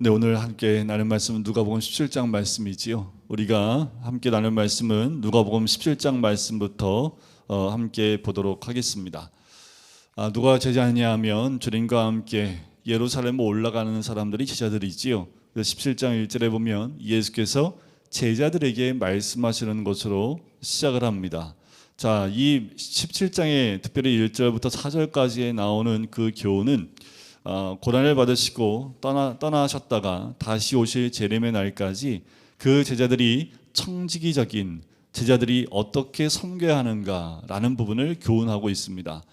네, 오늘 함께 나눌 말씀은 누가복음 17장 말씀이지요. 우리가 함께 나눌 말씀은 누가복음 17장 말씀부터 함께 보도록 하겠습니다. 누가 제자냐 하면 주님과 함께 예루살렘에 올라가는 사람들이 제자들이지요. 17장 1절에 보면 예수께서 제자들에게 말씀하시는 것으로 시작을 합니다. 자, 이 17장의 특별히 1절부터 4절까지에 나오는 그 교훈은 고난을 받으시고 떠나셨다가 다시 오실 재림의 날까지 그 제자들이 청지기적인 제자들이 어떻게 섬겨야 하는가라는 부분을 교훈하고 있습니다.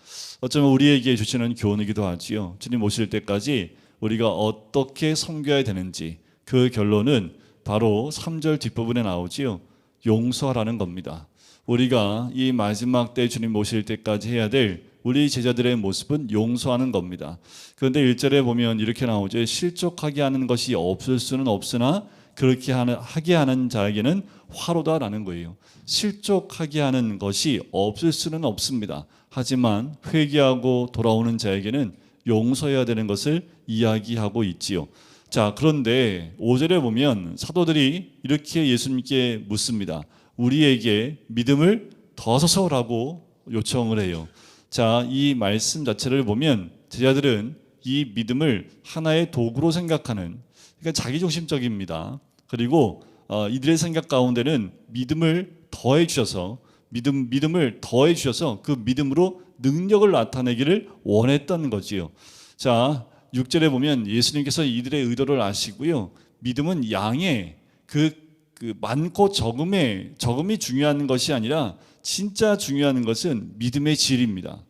어쩌면 우리에게 주시는 교훈이기도 하지요. 주님 오실 때까지 우리가 어떻게 섬겨야 되는지 그 결론은 바로 3절 뒷부분에 나오지요. 용서하라는 겁니다. 우리가 이 마지막 때 주님 오실 때까지 해야 될 우리 제자들의 모습은 용서하는 겁니다. 그런데 1절에 보면 이렇게 나오죠. 실족하게 하는 것이 없을 수는 없으나 그렇게 하게 하는 자에게는 화로다라는 거예요. 실족하게 하는 것이 없을 수는 없습니다. 하지만 회개하고 돌아오는 자에게는 용서해야 되는 것을 이야기하고 있지요. 자, 그런데 5절에 보면 사도들이 이렇게 예수님께 묻습니다. 우리에게 믿음을 더 서서라고 요청을 해요. 자, 이 말씀 자체를 보면 제자들은 이 믿음을 하나의 도구로 생각하는, 그러니까 자기중심적입니다. 그리고 이들의 생각 가운데는 믿음을 더해 주셔서 믿음을 더해 주셔서 그 믿음으로 능력을 나타내기를 원했던 거지요. 자, 6절에 보면 예수님께서 이들의 의도를 아시고요. 믿음은 양의 그 많고 적음이 중요한 것이 아니라 진짜 중요한 것은 믿음의 질입니다.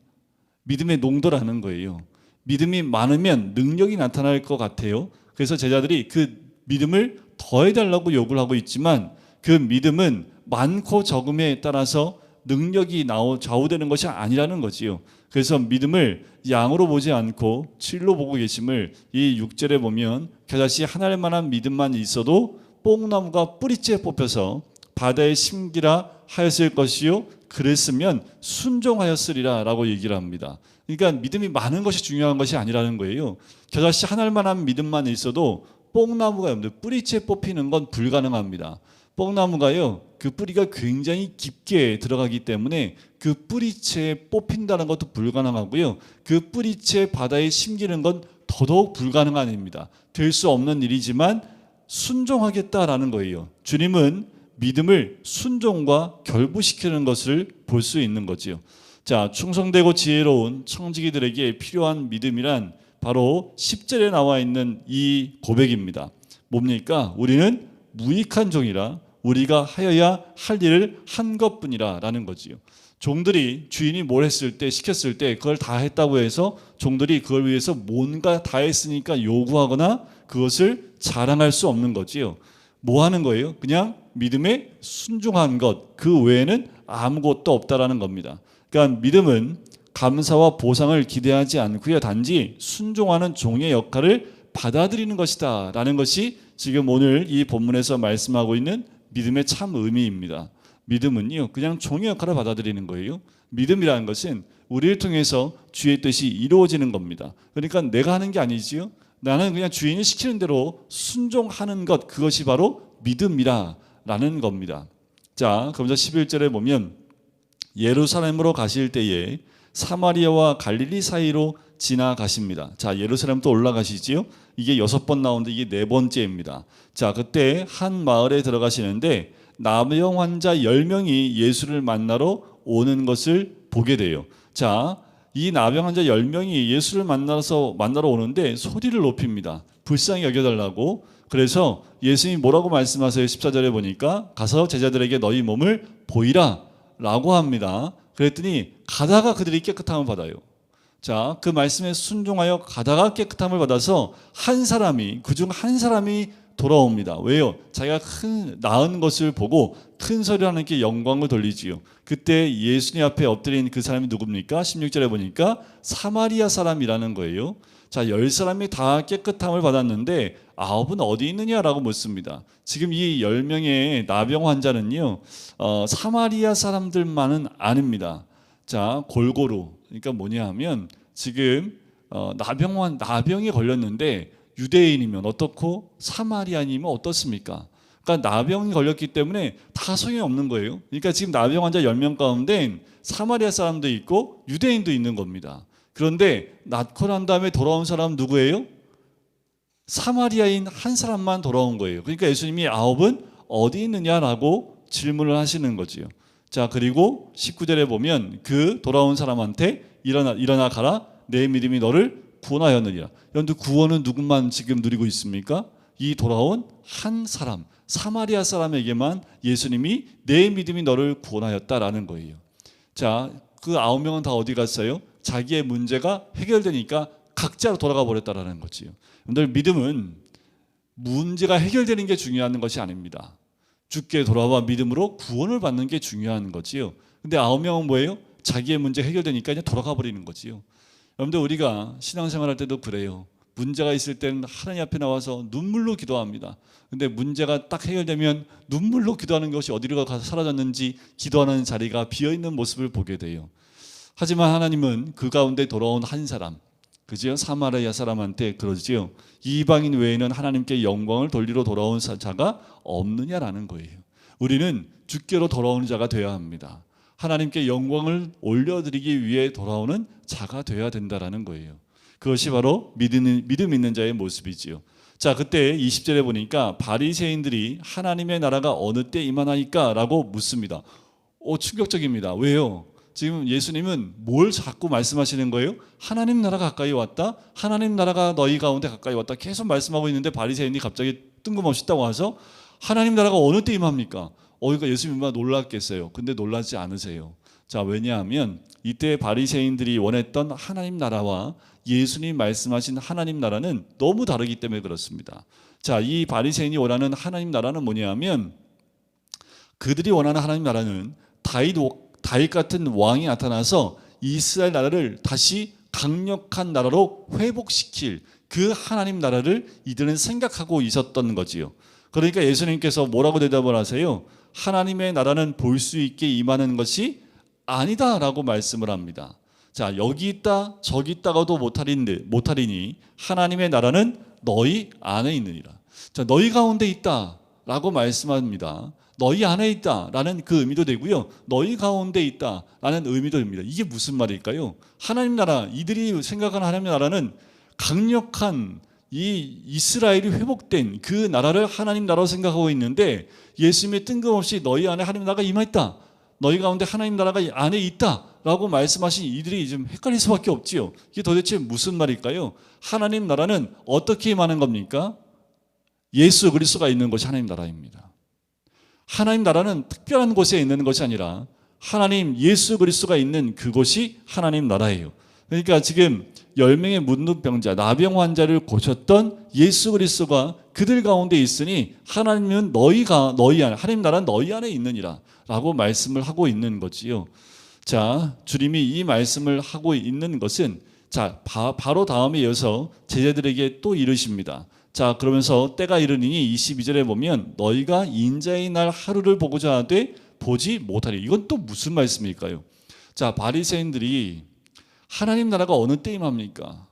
믿음의 농도라는 거예요. 믿음이 많으면 능력이 나타날 것 같아요. 그래서 제자들이 그 믿음을 더해달라고 요구를 하고 있지만 그 믿음은 많고 적음에 따라서 능력이 좌우되는 것이 아니라는 거지요. 그래서 믿음을 양으로 보지 않고 질로 보고 계심을 이 6절에 보면 겨자씨 하나일 만한 믿음만 있어도 뽕나무가 뿌리째 뽑혀서 바다에 심기라 하였을 것이요 그랬으면 순종하였으리라 라고 얘기를 합니다. 그러니까 믿음이 많은 것이 중요한 것이 아니라는 거예요. 겨자씨 하나일 만한 믿음만 있어도 뽕나무가 뿌리째 뽑히는 건 불가능합니다. 뽕나무가요, 그 뿌리가 굉장히 깊게 들어가기 때문에 그 뿌리채 뽑힌다는 것도 불가능하고요. 그 뿌리채 바다에 심기는 건 더더욱 불가능한 일입니다. 될 수 없는 일이지만 순종하겠다라는 거예요. 주님은 믿음을 순종과 결부시키는 것을 볼 수 있는 거지요. 자, 충성되고 지혜로운 청지기들에게 필요한 믿음이란 바로 10절에 나와 있는 이 고백입니다. 뭡니까? 우리는 무익한 종이라 우리가 하여야 할 일을 한 것뿐이라 라는 거지요. 종들이 주인이 뭘 했을 때 시켰을 때 그걸 다 했다고 해서 종들이 그걸 위해서 뭔가 다 했으니까 요구하거나 그것을 자랑할 수 없는 거지요. 뭐 하는 거예요? 그냥 믿음에 순종한 것, 그 외에는 아무것도 없다라는 겁니다. 그러니까 믿음은 감사와 보상을 기대하지 않고요. 단지 순종하는 종의 역할을 받아들이는 것이다 라는 것이 지금 오늘 이 본문에서 말씀하고 있는 믿음의 참 의미입니다. 믿음은요, 그냥 종의 역할을 받아들이는 거예요. 믿음이라는 것은 우리를 통해서 주의 뜻이 이루어지는 겁니다. 그러니까 내가 하는 게 아니지요. 나는 그냥 주인이 시키는 대로 순종하는 것, 그것이 바로 믿음이라는 겁니다. 자, 그러면서 11절에 보면 예루살렘으로 가실 때에 사마리아와 갈릴리 사이로 지나가십니다. 자, 예루살렘 또 올라가시지요. 이게 6번 나오는데 이게 4번째입니다. 자, 그때 한 마을에 들어가시는데 나병 환자 10명이 예수를 만나러 오는 것을 보게 돼요. 자, 이 나병 환자 10명이 예수를 만나러 오는데 소리를 높입니다. 불쌍히 여겨달라고. 그래서 예수님이 뭐라고 말씀하세요? 14절에 보니까 가서 제자들에게 너희 몸을 보이라 라고 합니다. 그랬더니 가다가 그들이 깨끗함을 받아요. 자, 그 말씀에 순종하여 가다가 깨끗함을 받아서 그중 한 사람이 돌아옵니다. 왜요? 자기가 나은 것을 보고 큰 소리로 하나님께 영광을 돌리지요. 그때 예수님 앞에 엎드린 그 사람이 누굽니까? 16절에 보니까 사마리아 사람이라는 거예요. 자, 10사람이 다 깨끗함을 받았는데 9은 어디 있느냐라고 묻습니다. 지금 이 10명의 나병 환자는요, 사마리아 사람들만은 아닙니다. 자, 골고루. 그러니까 뭐냐 하면 지금 나병에 걸렸는데 유대인이면 어떻고 사마리아인이면 어떻습니까? 그러니까 나병이 걸렸기 때문에 다 소용이 없는 거예요. 그러니까 지금 나병 환자 10명 가운데 사마리아 사람도 있고 유대인도 있는 겁니다. 그런데 낫고 난 다음에 돌아온 사람은 누구예요? 사마리아인 한 사람만 돌아온 거예요. 그러니까 예수님이 9은 어디 있느냐라고 질문을 하시는 거지요. 자, 그리고 19절에 보면 그 돌아온 사람한테 일어나 가라. 내 믿음이 너를 구원하였느니라. 그런데 구원은 누구만 지금 누리고 있습니까? 이 돌아온 한 사람, 사마리아 사람에게만 예수님이 내 믿음이 너를 구원하였다라는 거예요. 자, 그 9명은 다 어디 갔어요? 자기의 문제가 해결되니까 각자로 돌아가 버렸다라는 거지요. 여러분들, 믿음은 문제가 해결되는 게 중요한 것이 아닙니다. 주께 돌아와 믿음으로 구원을 받는 게 중요한 거지요. 근데 9명은 뭐예요? 자기의 문제 해결되니까 이제 돌아가 버리는 거지요. 여러분들, 우리가 신앙생활 할 때도 그래요. 문제가 있을 때는 하나님 앞에 나와서 눈물로 기도합니다. 근데 문제가 딱 해결되면 눈물로 기도하는 것이 어디로 가서 사라졌는지 기도하는 자리가 비어있는 모습을 보게 돼요. 하지만 하나님은 그 가운데 돌아온 한 사람, 그죠? 사마리아 사람한테 그러지요. 이방인 외에는 하나님께 영광을 돌리러 돌아온 자가 없느냐라는 거예요. 우리는 주께로 돌아오는 자가 되어야 합니다. 하나님께 영광을 올려드리기 위해 돌아오는 자가 되어야 된다라는 거예요. 그것이 바로 믿음 있는 자의 모습이지요. 자, 그때 20절에 보니까 바리새인들이 하나님의 나라가 어느 때 임하나이까? 라고 묻습니다. 충격적입니다. 왜요? 지금 예수님은 뭘 자꾸 말씀하시는 거예요? 하나님 나라가 가까이 왔다. 하나님 나라가 너희 가운데 가까이 왔다. 계속 말씀하고 있는데 바리새인이 갑자기 뜬금없이 딱 와서 하나님 나라가 어느 때 임합니까? 그러니까 예수님 얼마나 놀랐겠어요. 근데 놀라지 않으세요. 자, 왜냐하면 이때 바리새인들이 원했던 하나님 나라와 예수님 말씀하신 하나님 나라는 너무 다르기 때문에 그렇습니다. 자, 이 바리새인이 원하는 하나님 나라는 뭐냐면, 그들이 원하는 하나님 나라는 다윗 같은 왕이 나타나서 이스라엘 나라를 다시 강력한 나라로 회복시킬 그 하나님 나라를 이들은 생각하고 있었던 거지요. 그러니까 예수님께서 뭐라고 대답을 하세요? 하나님의 나라는 볼 수 있게 임하는 것이 아니다라고 말씀을 합니다. 자, 여기 있다 저기 있다가도 못하리니 하나님의 나라는 너희 안에 있느니라. 자, 너희 가운데 있다라고 말씀합니다. 너희 안에 있다라는 그 의미도 되고요. 너희 가운데 있다라는 의미도 됩니다. 이게 무슨 말일까요? 하나님 나라, 이들이 생각하는 하나님 나라는 강력한 이 이스라엘이 회복된 그 나라를 하나님 나라로 생각하고 있는데, 예수님이 뜬금없이 너희 안에 하나님 나라가 임했다, 너희 가운데 하나님 나라가 안에 있다라고 말씀하신 이들이 좀 헷갈릴 수밖에 없지요. 이게 도대체 무슨 말일까요? 하나님 나라는 어떻게 임하는 겁니까? 예수 그리스도가 있는 것이 하나님 나라입니다. 하나님 나라는 특별한 곳에 있는 것이 아니라 하나님 예수 그리스도가 있는 그곳이 하나님 나라예요. 그러니까 지금 10명의 문둥병자, 나병 환자를 고쳤던 예수 그리스도가 그들 가운데 있으니 하나님은 너희 안에, 하나님 나라는 너희 안에 있느니라 라고 말씀을 하고 있는 거지요. 자, 주님이 이 말씀을 하고 있는 것은, 자, 바로 다음에 이어서 제자들에게 또 이르십니다. 자, 그러면서 때가 이르니 22절에 보면 너희가 인자의 날 하루를 보고자 하되 보지 못하리. 이건 또 무슨 말씀일까요? 자, 바리새인들이 하나님 나라가 어느 때 임합니까?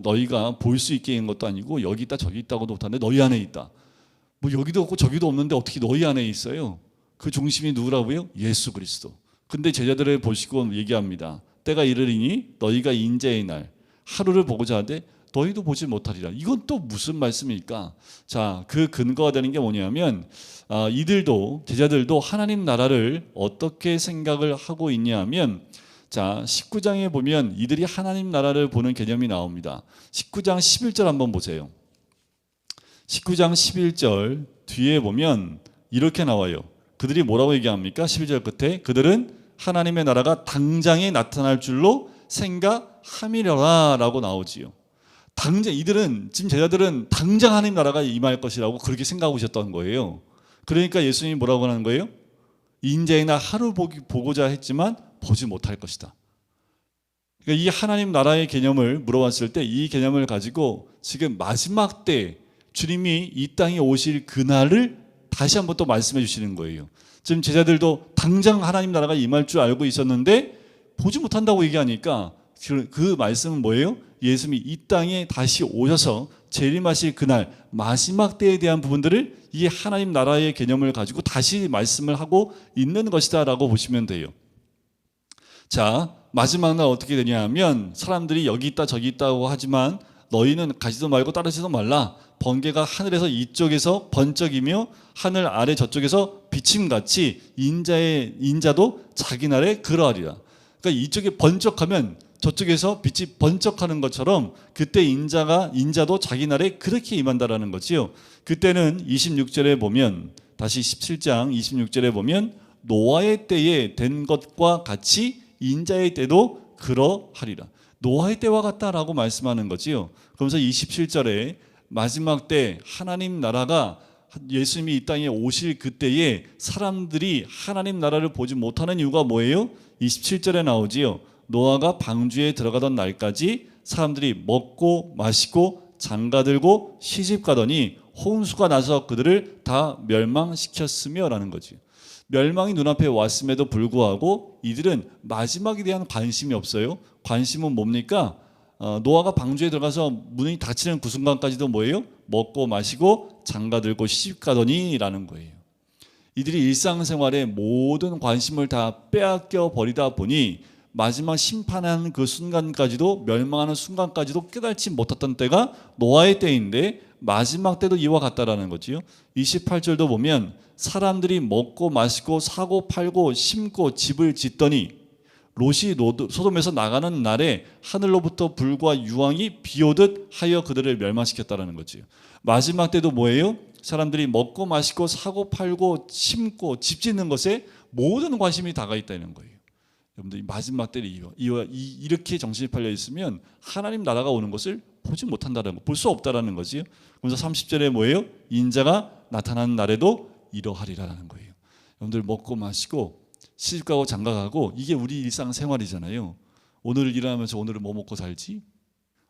너희가 볼 수 있게 한 것도 아니고 여기 있다 저기 있다고도 못하는데 너희 안에 있다. 뭐 여기도 없고 저기도 없는데 어떻게 너희 안에 있어요? 그 중심이 누구라고요? 예수 그리스도. 근데 제자들을 보시고 얘기합니다. 때가 이르리니 너희가 인자의 날 하루를 보고자 하되 너희도 보지 못하리라. 이건 또 무슨 말씀일까? 자, 그 근거가 되는 게 뭐냐면, 제자들도 하나님 나라를 어떻게 생각을 하고 있냐 하면, 자, 19장에 보면 이들이 하나님 나라를 보는 개념이 나옵니다. 19장 11절 한번 보세요. 19장 11절 뒤에 보면 이렇게 나와요. 그들이 뭐라고 얘기합니까? 11절 끝에 그들은 하나님의 나라가 당장에 나타날 줄로 생각함이려라 라고 나오지요. 지금 제자들은 당장 하나님 나라가 임할 것이라고 그렇게 생각하고 있었던 거예요. 그러니까 예수님이 뭐라고 하는 거예요? 인자의 날 하루 보고자 했지만 보지 못할 것이다. 그러니까 이 하나님 나라의 개념을 물어봤을 때 이 개념을 가지고 지금 마지막 때 주님이 이 땅에 오실 그날을 다시 한번 또 말씀해 주시는 거예요. 지금 제자들도 당장 하나님 나라가 임할 줄 알고 있었는데 보지 못한다고 얘기하니까 그 말씀은 뭐예요? 예수님이 이 땅에 다시 오셔서 재림하실 그날 마지막 때에 대한 부분들을 이 하나님 나라의 개념을 가지고 다시 말씀을 하고 있는 것이다 라고 보시면 돼요. 자, 마지막 날 어떻게 되냐 하면 사람들이 여기 있다 저기 있다고 하지만 너희는 가지도 말고 따르지도 말라. 번개가 하늘에서 이쪽에서 번쩍이며 하늘 아래 저쪽에서 비침같이 인자도 자기 날에 그러하리라. 그러니까 이쪽에 번쩍하면 저쪽에서 빛이 번쩍하는 것처럼 그때 인자도 자기 날에 그렇게 임한다라는 거지요. 그때는 26절에 보면 다시 17장 26절에 보면 노아의 때에 된 것과 같이 인자의 때도 그러하리라. 노아의 때와 같다라고 말씀하는 거지요. 그러면서 27절에 마지막 때 하나님 나라가 예수님이 이 땅에 오실 그때에 사람들이 하나님 나라를 보지 못하는 이유가 뭐예요? 27절에 나오지요. 노아가 방주에 들어가던 날까지 사람들이 먹고 마시고 장가들고 시집가더니 홍수가 나서 그들을 다 멸망시켰으며 라는 거지. 멸망이 눈앞에 왔음에도 불구하고 이들은 마지막에 대한 관심이 없어요. 관심은 뭡니까? 노아가 방주에 들어가서 문이 닫히는 그 순간까지도 뭐예요? 먹고 마시고 장가들고 시집가더니 라는 거예요. 이들이 일상생활에 모든 관심을 다 빼앗겨 버리다 보니 마지막 심판하는 그 순간까지도 멸망하는 순간까지도 깨닫지 못했던 때가 노아의 때인데 마지막 때도 이와 같다라는 거지요. 28절도 보면 사람들이 먹고 마시고 사고 팔고 심고 집을 짓더니 롯이 소돔에서 나가는 날에 하늘로부터 불과 유황이 비오듯 하여 그들을 멸망시켰다라는 거지요. 마지막 때도 뭐예요? 사람들이 먹고 마시고 사고 팔고 심고 집 짓는 것에 모든 관심이 다가 있다는 거예요. 여러분들 마지막 때를 이렇게 정신이 팔려 있으면 하나님 나라가 오는 것을 보지 못한다는 거, 볼 수 없다라는 거지요. 그래서 30절에 뭐예요? 인자가 나타나는 날에도 이러하리라는 거예요. 여러분들 먹고 마시고 시집가고 장가가고 이게 우리 일상생활이잖아요. 오늘 일하면서 오늘은 뭐 먹고 살지?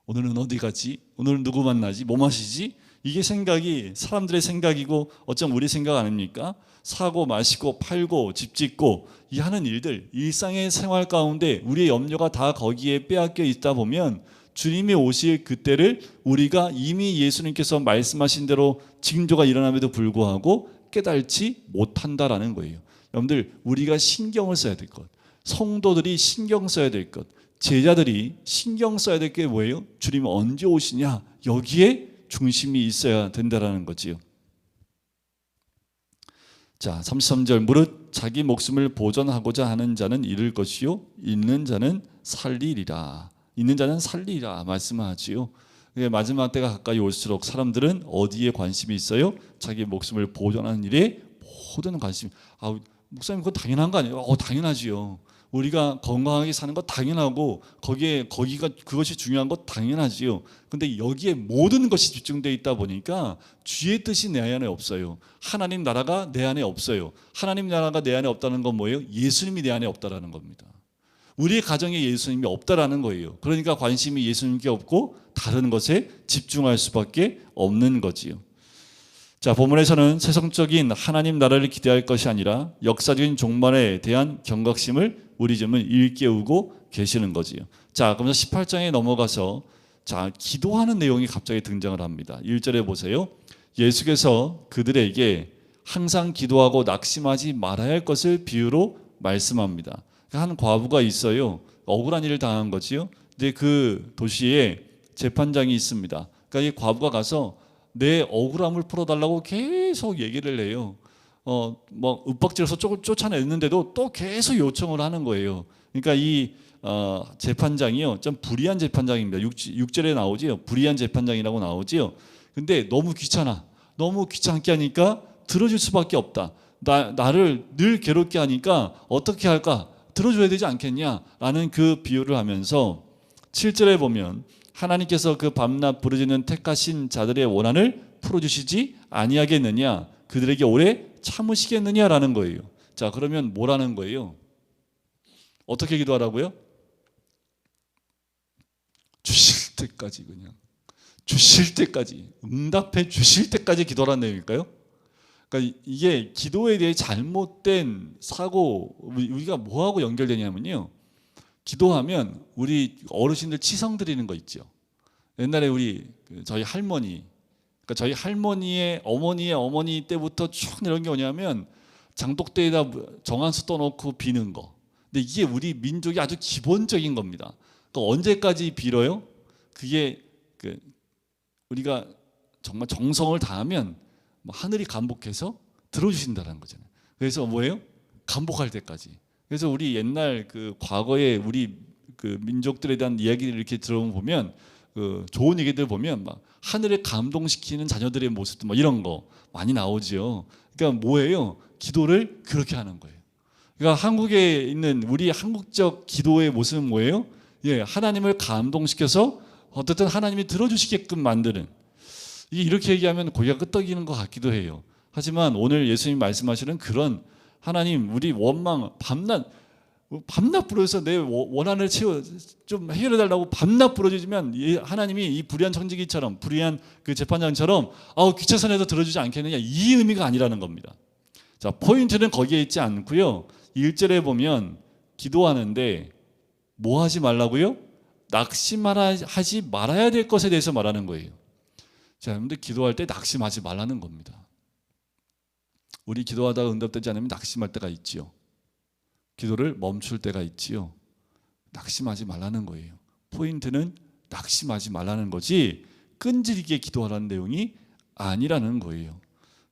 오늘은 어디 가지? 오늘은 누구 만나지? 뭐 마시지? 이게 생각이 사람들의 생각이고 어쩜 우리 생각 아닙니까? 사고 마시고 팔고 집 짓고 이 하는 일들 일상의 생활 가운데 우리의 염려가 다 거기에 빼앗겨 있다 보면 주님이 오실 그때를 우리가 이미 예수님께서 말씀하신 대로 징조가 일어남에도 불구하고 깨달지 못한다라는 거예요. 여러분들 우리가 신경을 써야 될 것, 성도들이 신경 써야 될 것, 제자들이 신경 써야 될 게 뭐예요? 주님 언제 오시냐? 여기에 중심이 있어야 된다라는 거지요. 자, 33절 무릇 자기 목숨을 보존하고자 하는 자는 잃을 것이요 있는 자는 살리리라. 있는 자는 살리리라 말씀하지요. 마지막 때가 가까이 올수록 사람들은 어디에 관심이 있어요? 자기 목숨을 보존하는 일에 모든 관심. 목사님 그건 당연한 거 아니에요? 당연하지요. 우리가 건강하게 사는 거 당연하고 그것이 중요한 거 당연하지요. 근데 여기에 모든 것이 집중되어 있다 보니까 주의 뜻이 내 안에 없어요. 하나님 나라가 내 안에 없어요. 하나님 나라가 내 안에 없다는 건 뭐예요? 예수님이 내 안에 없다라는 겁니다. 우리의 가정에 예수님이 없다라는 거예요. 그러니까 관심이 예수님께 없고 다른 것에 집중할 수밖에 없는 거지요. 자, 본문에서는 세상적인 하나님 나라를 기대할 것이 아니라 역사적인 종말에 대한 경각심을 우리 좀 일깨우고 계시는 거지요. 자, 그러면서 18장에 넘어가서 기도하는 내용이 갑자기 등장을 합니다. 1절에 보세요. 예수께서 그들에게 항상 기도하고 낙심하지 말아야 할 것을 비유로 말씀합니다. 한 과부가 있어요. 억울한 일을 당한 거지요. 근데 그 도시에 재판장이 있습니다. 그러니까 이 과부가 가서 내 억울함을 풀어달라고 계속 얘기를 해요. 윽박질러서 쫓아냈는데도 또 계속 요청을 하는 거예요. 그러니까 이 재판장이요, 좀 불의한 재판장입니다. 6절에 나오지요. 불의한 재판장이라고 나오지요. 근데 너무 귀찮게 하니까 들어줄 수밖에 없다. 나를 늘 괴롭게 하니까 어떻게 할까? 들어줘야 되지 않겠냐라는 그 비유를 하면서 7절에 보면 하나님께서 그 밤낮 부르짖는 택하신 자들의 원한을 풀어주시지 아니하겠느냐, 그들에게 오래 참으시겠느냐라는 거예요. 자, 그러면 뭐라는 거예요? 어떻게 기도하라고요? 주실 때까지, 그냥 주실 때까지, 응답해 주실 때까지 기도하라는 내용일까요? 그러니까 이게 기도에 대해 잘못된 사고, 우리가 뭐하고 연결되냐면요, 기도하면 우리 어르신들 치성 드리는 거 있죠. 옛날에 저희 할머니, 그러니까 저희 할머니의 어머니의 어머니 때부터 쭉 이런 게 뭐냐면 장독대에다 정한수 떠놓고 비는 거. 근데 이게 우리 민족이 아주 기본적인 겁니다. 그러니까 언제까지 빌어요? 그게 우리가 정말 정성을 다하면 하늘이 감복해서 들어주신다는 거잖아요. 그래서 뭐예요? 감복할 때까지. 그래서 우리 옛날 과거에 우리 민족들에 대한 이야기를 이렇게 들어보면 좋은 얘기들 보면 막 하늘을 감동시키는 자녀들의 모습도 막 이런 거 많이 나오죠. 그러니까 뭐예요? 기도를 그렇게 하는 거예요. 그러니까 한국에 있는 우리 한국적 기도의 모습은 뭐예요? 예, 하나님을 감동시켜서 어떻든 하나님이 들어주시게끔 만드는. 이렇게 얘기하면 고개가 끄덕이는 것 같기도 해요. 하지만 오늘 예수님 말씀하시는 그런 하나님 우리 원망 밤낮 부르셔서 내 원한을 좀 해결해 달라고 밤낮 부르짖으면 하나님이 이 불의한 청지기처럼 불의한 재판장처럼 귀찮아서 해도 들어주지 않겠느냐, 이 의미가 아니라는 겁니다. 자, 포인트는 거기에 있지 않고요. 1절에 보면 기도하는데 뭐 하지 말라고요? 낙심하지 말아야 될 것에 대해서 말하는 거예요. 자, 그런데 기도할 때 낙심하지 말라는 겁니다. 우리 기도하다가 응답되지 않으면 낙심할 때가 있지요. 기도를 멈출 때가 있지요. 낙심하지 말라는 거예요. 포인트는 낙심하지 말라는 거지 끈질기게 기도하라는 내용이 아니라는 거예요.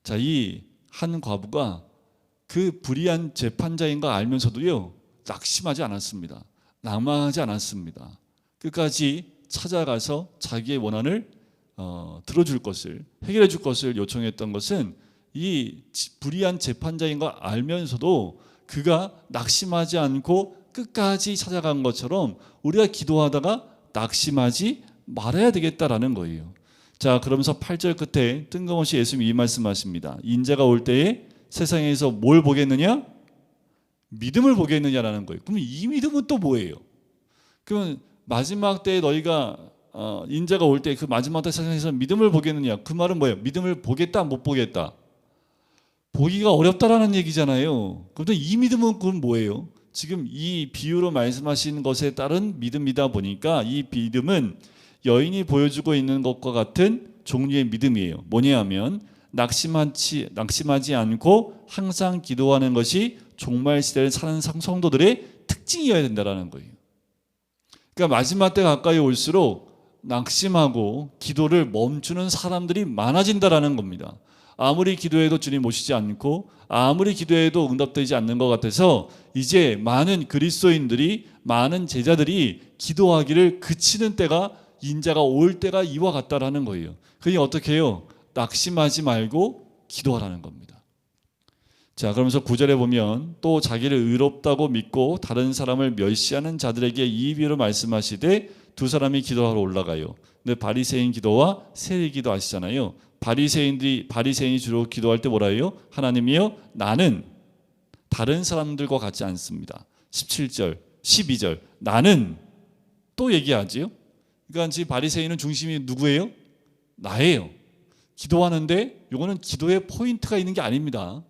자, 이 한 과부가 그 불의한 재판자인 거 알면서도요, 낙심하지 않았습니다. 낙망하지 않았습니다. 끝까지 찾아가서 자기의 원한을 들어줄 것을, 해결해 줄 것을 요청했던 것은 이 불의한 재판자인 거 알면서도 그가 낙심하지 않고 끝까지 찾아간 것처럼 우리가 기도하다가 낙심하지 말아야 되겠다라는 거예요. 자, 그러면서 8절 끝에 뜬금없이 예수님이 이 말씀하십니다. 인자가 올 때에 세상에서 뭘 보겠느냐? 믿음을 보겠느냐라는 거예요. 그럼 이 믿음은 또 뭐예요? 그러면 마지막 때에 너희가 인자가 올 때 그 마지막 때 세상에서 믿음을 보겠느냐? 그 말은 뭐예요? 믿음을 보겠다, 못 보겠다? 보기가 어렵다라는 얘기잖아요. 그런데 이 믿음은 그건 뭐예요? 지금 이 비유로 말씀하신 것에 따른 믿음이다 보니까 이 믿음은 여인이 보여주고 있는 것과 같은 종류의 믿음이에요. 뭐냐 하면 낙심하지 않고 항상 기도하는 것이 종말 시대를 사는 성도들의 특징이어야 된다는 거예요. 그러니까 마지막 때 가까이 올수록 낙심하고 기도를 멈추는 사람들이 많아진다라는 겁니다. 아무리 기도해도 주님 오시지 않고 아무리 기도해도 응답되지 않는 것 같아서 이제 많은 그리스도인들이, 많은 제자들이 기도하기를 그치는 때가, 인자가 올 때가 이와 같다라는 거예요. 그게 어떻게 해요? 낙심하지 말고 기도하라는 겁니다. 자, 그러면서 9절에 보면 또 자기를 의롭다고 믿고 다른 사람을 멸시하는 자들에게 이 비유로 말씀하시되 두 사람이 기도하러 올라가요. 근데 바리새인 기도와 세리 기도 아시잖아요. 바리새인이 주로 기도할 때 뭐라 해요? 하나님이여, 나는 다른 사람들과 같지 않습니다. 17절, 12절, 나는 또 얘기하지요. 그러니까 지금 바리새인은 중심이 누구예요? 나예요. 기도하는데 이거는 기도에 포인트가 있는 게 아닙니다.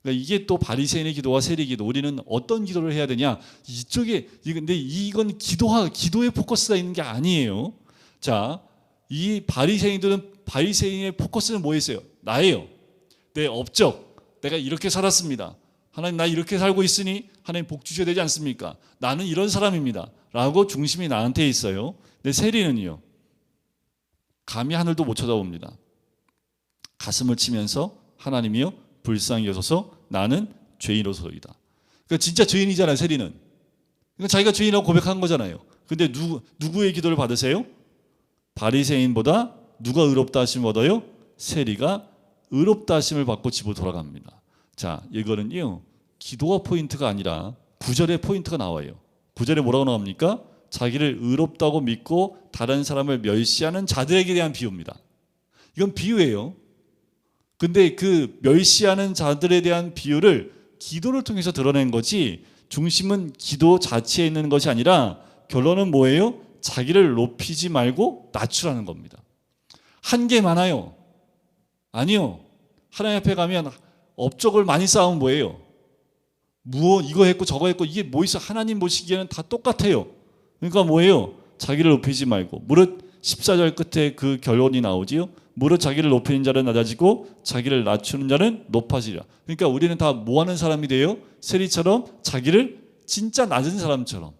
그러니까 이게 또 바리새인의 기도와 세리 기도, 우리는 어떤 기도를 해야 되냐? 이쪽에, 근데 이건 기도에 포커스가 있는 게 아니에요. 자, 이 바리새인의 포커스는 뭐였어요? 나예요. 내 업적, 내가 이렇게 살았습니다. 하나님, 나 이렇게 살고 있으니 하나님 복 주셔야 되지 않습니까? 나는 이런 사람입니다 라고 중심이 나한테 있어요. 근데 세리는요, 감히 하늘도 못 쳐다봅니다. 가슴을 치면서 하나님이여 불쌍히 여소서, 나는 죄인으로서이다. 그러니까 진짜 죄인이잖아요, 세리는. 그러니까 자기가 죄인이라고 고백한 거잖아요. 근데 누구의 기도를 받으세요? 바리새인보다 누가 의롭다 하심을 얻어요? 세리가 의롭다 하심을 받고 집으로 돌아갑니다. 자, 이거는요, 기도가 포인트가 아니라 9절에 포인트가 나와요. 9절에 뭐라고 나옵니까? 자기를 의롭다고 믿고 다른 사람을 멸시하는 자들에게 대한 비유입니다. 이건 비유예요. 근데 그 멸시하는 자들에 대한 비유를 기도를 통해서 드러낸 거지, 중심은 기도 자체에 있는 것이 아니라 결론은 뭐예요? 자기를 높이지 말고 낮추라는 겁니다. 한계 많아요? 아니요. 하나님 앞에 가면 업적을 많이 쌓으면 뭐예요? 이거 했고 저거 했고 이게 뭐 있어? 하나님 보시기에는 다 똑같아요. 그러니까 뭐예요? 자기를 높이지 말고 무릇 14절 끝에 그 결론이 나오지요. 무릇 자기를 높이는 자는 낮아지고 자기를 낮추는 자는 높아지리라. 그러니까 우리는 다 뭐 하는 사람이 돼요? 세리처럼 자기를 진짜 낮은 사람처럼,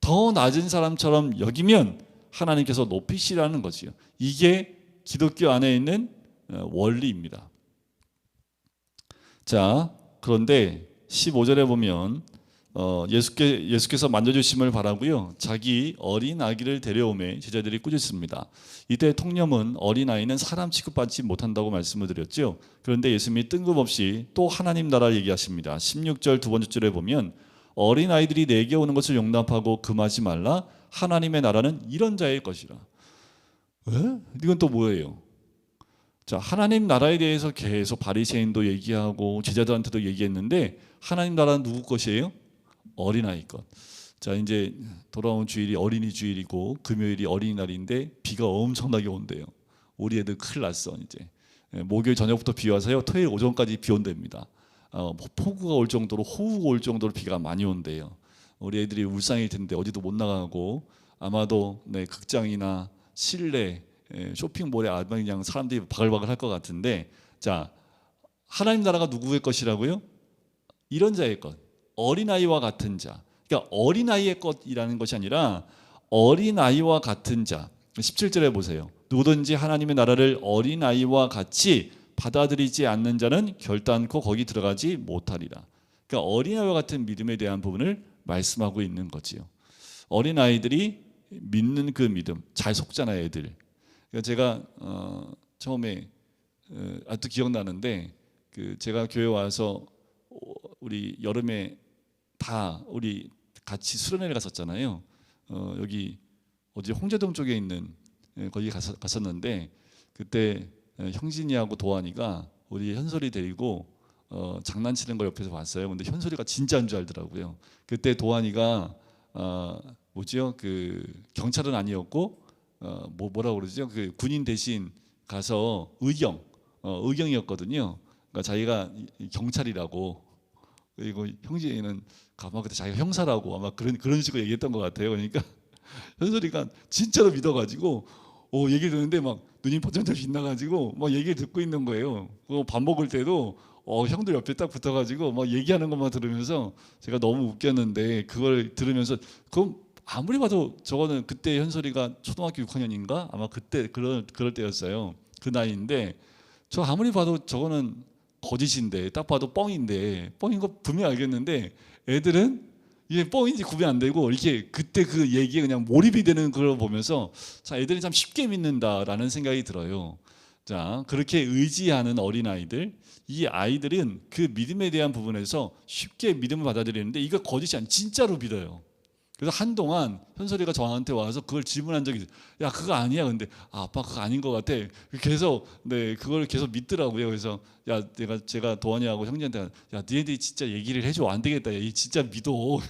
더 낮은 사람처럼 여기면 하나님께서 높이시라는 거지요. 이게 기독교 안에 있는 원리입니다. 자, 그런데 15절에 보면 예수께서 만져주심을 바라고요. 자기 어린 아기를 데려오매 제자들이 꾸짖습니다. 이때 통념은 어린 아이는 사람 취급받지 못한다고 말씀을 드렸죠. 그런데 예수님이 뜬금없이 또 하나님 나라 얘기하십니다. 16절 두 번째 줄에 보면 어린 아이들이 내게 오는 것을 용납하고 금하지 말라. 하나님의 나라는 이런 자의 것이라. 이건 또 뭐예요? 자, 하나님 나라에 대해서 계속 바리새인도 얘기하고 제자들한테도 얘기했는데 하나님 나라는 누구 것이에요? 어린아이 것. 자, 이제 돌아온 주일이 어린이 주일이고 금요일이 어린이날인데 비가 엄청나게 온대요. 우리 애들 큰일 났어. 이제 목요일 저녁부터 비 와서요, 토요일 오전까지 비 온답니다. 폭우가 올 정도로, 호우가 올 정도로 비가 많이 온대요. 우리 애들이 울상일 텐데 어디도 못 나가고 아마도 극장이나 실내 쇼핑몰에 아마 그냥 사람들이 바글바글 할 것 같은데, 자, 하나님 나라가 누구의 것이라고요? 이런 자의 것, 어린아이와 같은 자. 그러니까 어린아이의 것이라는 것이 아니라 어린아이와 같은 자. 17절에 보세요. 누구든지 하나님의 나라를 어린아이와 같이 받아들이지 않는 자는 결단코 거기 들어가지 못하리라. 그러니까 어린아이와 같은 믿음에 대한 부분을 말씀하고 있는 거지요. 어린아이들이 믿는 그 믿음, 잘 속잖아요, 애들. 그러니까 제가 처음에 아직도 기억나는데, 제가 교회 와서 우리 여름에 다 우리 같이 수련회를 갔었잖아요. 여기 어디 홍제동 쪽에 있는 거기 갔었는데, 그때 형진이하고 도환이가 우리 현솔이 데리고 장난치는 걸 옆에서 봤어요. 근데 현솔이가 진짜인 줄 알더라고요. 그때 도환이가 뭐죠? 경찰은 아니었고 뭐라고 그러죠? 군인 대신 가서 의경이었거든요. 그러니까 자기가 경찰이라고, 그리고 형제는 아마 그때 자기가 형사라고 아마 그런 식으로 얘기했던 것 같아요. 그러니까 현솔이가 진짜로 믿어가지고 얘기를 듣는데 막 눈이 번쩍번쩍 빛나가지고 막 얘기를 듣고 있는 거예요. 밥 먹을 때도 형들 옆에 딱 붙어가지고 막 얘기하는 것만 들으면서 제가 너무 웃겼는데, 그걸 들으면서 그럼 아무리 봐도 저거는 그때 현솔이가 초등학교 6학년인가 아마 그때 그럴 때였어요. 그 나이인데 저 아무리 봐도 저거는 거짓인데, 딱 봐도 뻥인데, 뻥인 거 분명히 알겠는데 애들은 이게 뻥인지 구분 안 되고 이렇게 그때 그 얘기에 그냥 몰입이 되는 걸 보면서, 자, 애들이 참 쉽게 믿는다라는 생각이 들어요. 자, 그렇게 의지하는 어린아이들, 이 아이들은 그 믿음에 대한 부분에서 쉽게 믿음을 받아들이는데 이거 거짓이 아니라 진짜로 믿어요. 그래서 한동안 현설이가 저한테 와서 그걸 질문한 적이 있어요. 야, 그거 아니야. 근데 아빠 그거 아닌 것 같아. 계속 그걸 계속 믿더라고요. 그래서 제가 도환이하고 형제한테, 야, 니네들이 진짜 얘기를 해줘. 안 되겠다. 얘 진짜 믿어.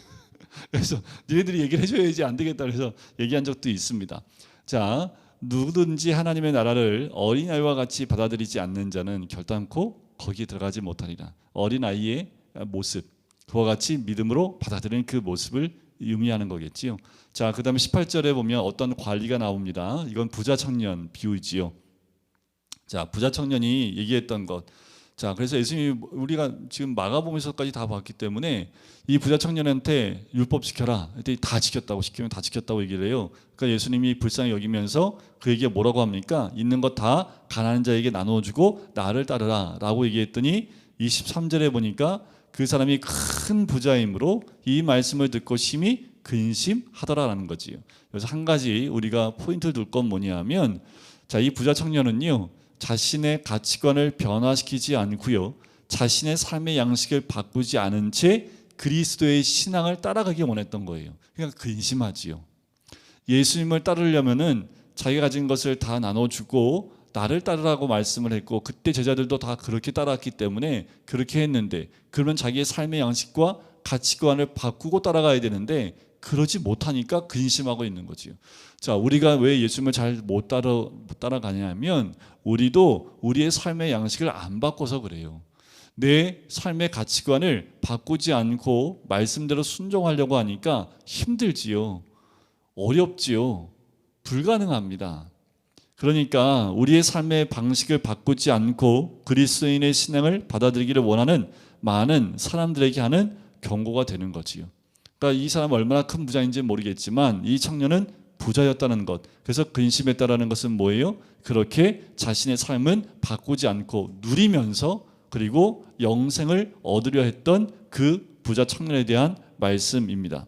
그래서 니네들이 얘기를 해줘야지 안 되겠다. 그래서 얘기한 적도 있습니다. 자, 누구든지 하나님의 나라를 어린아이와 같이 받아들이지 않는 자는 결단코 거기에 들어가지 못하리라. 어린아이의 모습, 그와 같이 믿음으로 받아들이는 그 모습을 의미하는 거겠지요. 자, 그 다음에 18절에 보면 어떤 관리가 나옵니다. 이건 부자 청년 비유지요. 자, 부자 청년이 얘기했던 것. 자, 그래서 예수님이, 우리가 지금 마가복음에서까지 다 봤기 때문에 이 부자 청년한테 율법 지켜라. 그랬더니 다 지켰다고, 시키면 다 지켰다고 얘기를 해요. 그러니까 예수님이 불쌍히 여기면서 그에게 뭐라고 합니까? 있는 것 다 가난한 자에게 나눠주고 나를 따르라 라고 얘기했더니 23절에 보니까 그 사람이 큰 부자이므로 이 말씀을 듣고 심히 근심하더라라는 거지요. 그래서 한 가지 우리가 포인트를 둘 건 뭐냐면, 자, 이 부자 청년은요, 자신의 가치관을 변화시키지 않고요, 자신의 삶의 양식을 바꾸지 않은 채 그리스도의 신앙을 따라가기 원했던 거예요. 그러니까 근심하지요. 예수님을 따르려면은 자기가 가진 것을 다 나눠주고 나를 따르라고 말씀을 했고, 그때 제자들도 다 그렇게 따랐기 때문에 그렇게 했는데, 그러면 자기의 삶의 양식과 가치관을 바꾸고 따라가야 되는데 그러지 못하니까 근심하고 있는 거지요. 자, 우리가 왜 예수님을 잘 못 따라가냐면 우리도 우리의 삶의 양식을 안 바꿔서 그래요. 내 삶의 가치관을 바꾸지 않고 말씀대로 순종하려고 하니까 힘들지요. 어렵지요. 불가능합니다. 그러니까 우리의 삶의 방식을 바꾸지 않고 그리스도인의 신앙을 받아들이기를 원하는 많은 사람들에게 하는 경고가 되는 거지요. 그러니까 이 사람은 얼마나 큰 부자인지 모르겠지만 이 청년은 부자였다는 것, 그래서 근심했다라는 것은 뭐예요? 그렇게 자신의 삶은 바꾸지 않고 누리면서 그리고 영생을 얻으려 했던 그 부자 청년에 대한 말씀입니다.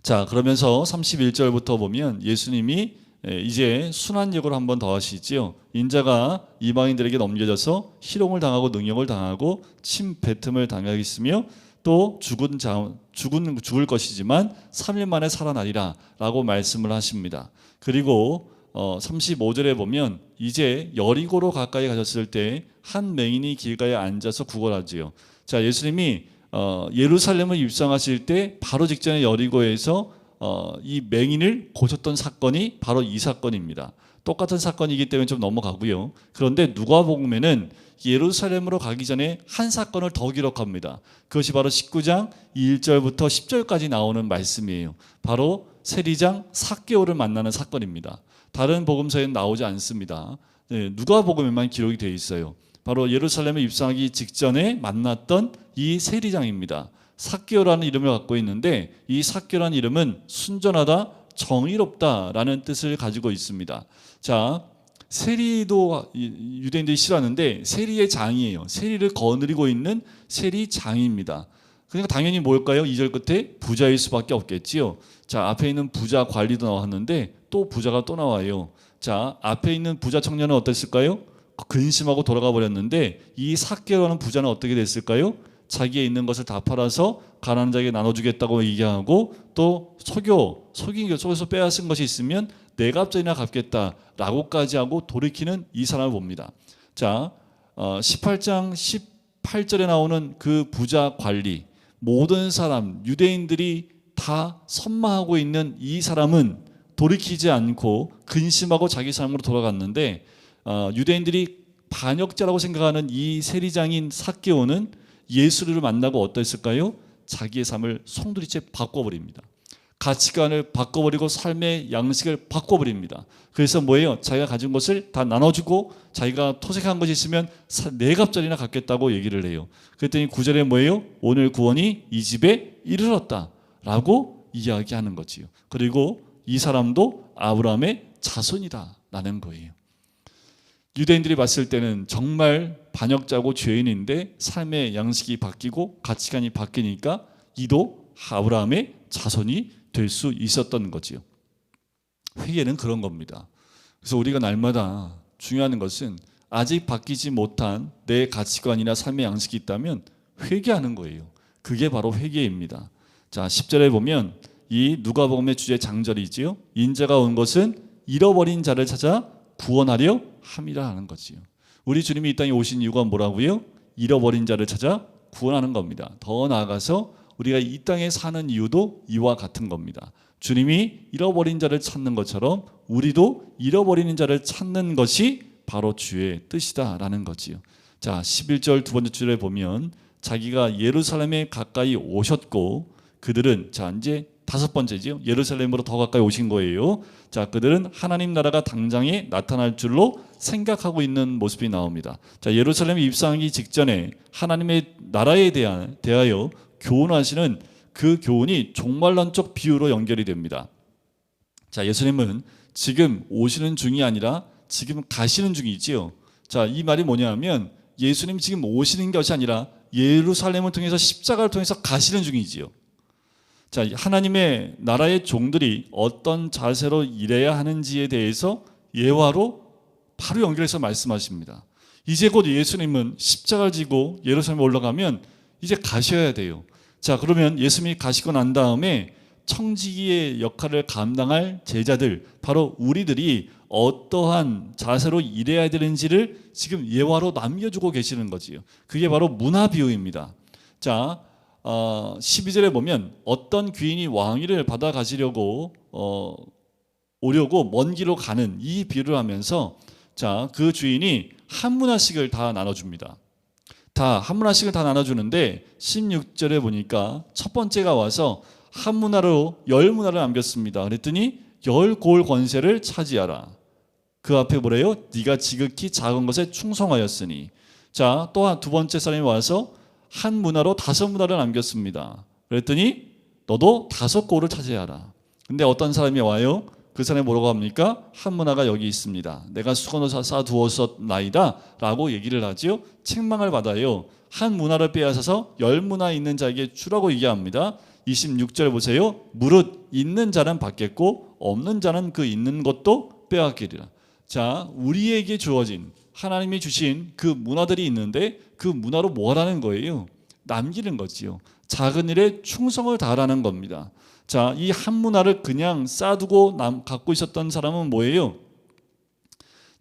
자, 그러면서 31절부터 보면 예수님이 이제 순환역으로 한 번 더 하시지요. 인자가 이방인들에게 넘겨져서 희롱을 당하고 능욕을 당하고 침뱉음을 당하겠으며 또 죽을 것이지만 3일 만에 살아나리라 라고 말씀을 하십니다. 그리고 35절에 보면 이제 여리고로 가까이 가셨을 때 한 맹인이 길가에 앉아서 구걸하지요. 자, 예수님이 예루살렘을 입성하실 때 바로 직전에 여리고에서 이 맹인을 고쳤던 사건이 바로 이 사건입니다. 똑같은 사건이기 때문에 좀 넘어가고요. 그런데 누가복음에는 예루살렘으로 가기 전에 한 사건을 더 기록합니다. 그것이 바로 19장 1절부터 10절까지 나오는 말씀이에요. 바로 세리장 삭개오를 만나는 사건입니다. 다른 복음서에는 나오지 않습니다. 누가복음에만 기록이 되어 있어요. 바로 예루살렘에 입성하기 직전에 만났던 이 세리장입니다. 삭개오라는 이름을 갖고 있는데 이 삭개오라는 이름은 순전하다, 정의롭다라는 뜻을 가지고 있습니다. 자, 세리도 유대인들이 싫어하는데 세리의 장이에요. 세리를 거느리고 있는 세리장입니다. 그러니까 당연히 뭘까요? 2절 끝에 부자일 수밖에 없겠지요. 자, 앞에 있는 부자 관리도 나왔는데 또 부자가 또 나와요. 자, 앞에 있는 부자 청년은 어땠을까요? 근심하고 돌아가 버렸는데 이 삭개오라는 부자는 어떻게 됐을까요? 자기의 있는 것을 다 팔아서 가난한 자에게 나눠주겠다고 얘기하고 또 속인 속에서 빼앗은 것이 있으면 네 값전이나 갚겠다라고까지 하고 돌이키는 이 사람을 봅니다. 자, 18장 18절에 나오는 그 부자 관리, 모든 사람 유대인들이 다 선망하고 있는 이 사람은 돌이키지 않고 근심하고 자기 삶으로 돌아갔는데 유대인들이 반역자라고 생각하는 이 세리장인 삭개오는 예수를 만나고 어땠을까요? 자기의 삶을 송두리째 바꿔버립니다. 가치관을 바꿔버리고 삶의 양식을 바꿔버립니다. 그래서 뭐예요? 자기가 가진 것을 다 나눠주고 자기가 토색한 것이 있으면 네 값짜리나 갖겠다고 얘기를 해요. 그랬더니 9절에 뭐예요? 오늘 구원이 이 집에 이르렀다 라고 이야기하는 거지요. 그리고 이 사람도 아브라함의 자손이다 라는 거예요. 유대인들이 봤을 때는 정말 반역자고 죄인인데 삶의 양식이 바뀌고 가치관이 바뀌니까 이도 아브라함의 자손이 될 수 있었던 거지요. 회개는 그런 겁니다. 그래서 우리가 날마다 중요한 것은 아직 바뀌지 못한 내 가치관이나 삶의 양식이 있다면 회개하는 거예요. 그게 바로 회개입니다. 자, 10절에 보면 이 누가복음의 주제 장절이지요. 인자가 온 것은 잃어버린 자를 찾아 구원하려 함이라 하는 거지요. 우리 주님이 이 땅에 오신 이유가 뭐라고요? 잃어버린 자를 찾아 구원하는 겁니다. 더 나아가서 우리가 이 땅에 사는 이유도 이와 같은 겁니다. 주님이 잃어버린 자를 찾는 것처럼 우리도 잃어버리는 자를 찾는 것이 바로 주의 뜻이다라는 거지요. 자, 11절 두 번째 줄에 보면 자기가 예루살렘에 가까이 오셨고 그들은 자 이제 다섯 번째지요. 예루살렘으로 더 가까이 오신 거예요. 자, 그들은 하나님 나라가 당장에 나타날 줄로 생각하고 있는 모습이 나옵니다. 자, 예루살렘에 입성하기 직전에 하나님의 나라에 대하여 교훈하시는 그 교훈이 종말론적 비유로 연결이 됩니다. 자, 예수님은 지금 오시는 중이 아니라 지금 가시는 중이지요. 자, 이 말이 뭐냐면 예수님 지금 오시는 것이 아니라 예루살렘을 통해서 십자가를 통해서 가시는 중이지요. 자, 하나님의 나라의 종들이 어떤 자세로 일해야 하는지에 대해서 예화로 바로 연결해서 말씀하십니다. 이제 곧 예수님은 십자가를 지고 예루살렘에 올라가면 이제 가셔야 돼요. 자, 그러면 예수님이 가시고 난 다음에 청지기의 역할을 감당할 제자들, 바로 우리들이 어떠한 자세로 일해야 되는지를 지금 예화로 남겨주고 계시는 거지요. 그게 바로 문화 비유입니다. 자, 12절에 보면 어떤 귀인이 왕위를 받아 가시려고 오려고 먼 길로 가는 이 비유를 하면서 자, 그 주인이 한 문화씩을 다 나눠줍니다. 한 문화씩을 다 나눠주는데 16절에 보니까 첫 번째가 와서 한 문화로 10문화를 남겼습니다. 그랬더니 열 고을 권세를 차지하라. 그 앞에 뭐래요? 네가 지극히 작은 것에 충성하였으니. 자, 또 두 번째 사람이 와서 한 문화로 5문화를 남겼습니다. 그랬더니 너도 5고을을 차지하라. 근데 어떤 사람이 와요? 그 사람이 뭐라고 합니까? 한 문화가 여기 있습니다. 내가 수건을 쌓아두었나이다 라고 얘기를 하지요. 책망을 받아요. 한 문화를 빼앗아서 10문화 있는 자에게 주라고 얘기합니다. 26절 보세요. 무릇 있는 자는 받겠고 없는 자는 그 있는 것도 빼앗기리라. 자, 우리에게 주어진 하나님이 주신 그 문화들이 있는데 그 문화로 뭐 하라는 거예요? 남기는 거지요. 작은 일에 충성을 다하라는 겁니다. 자, 이 한 문화를 그냥 쌓아두고 갖고 있었던 사람은 뭐예요?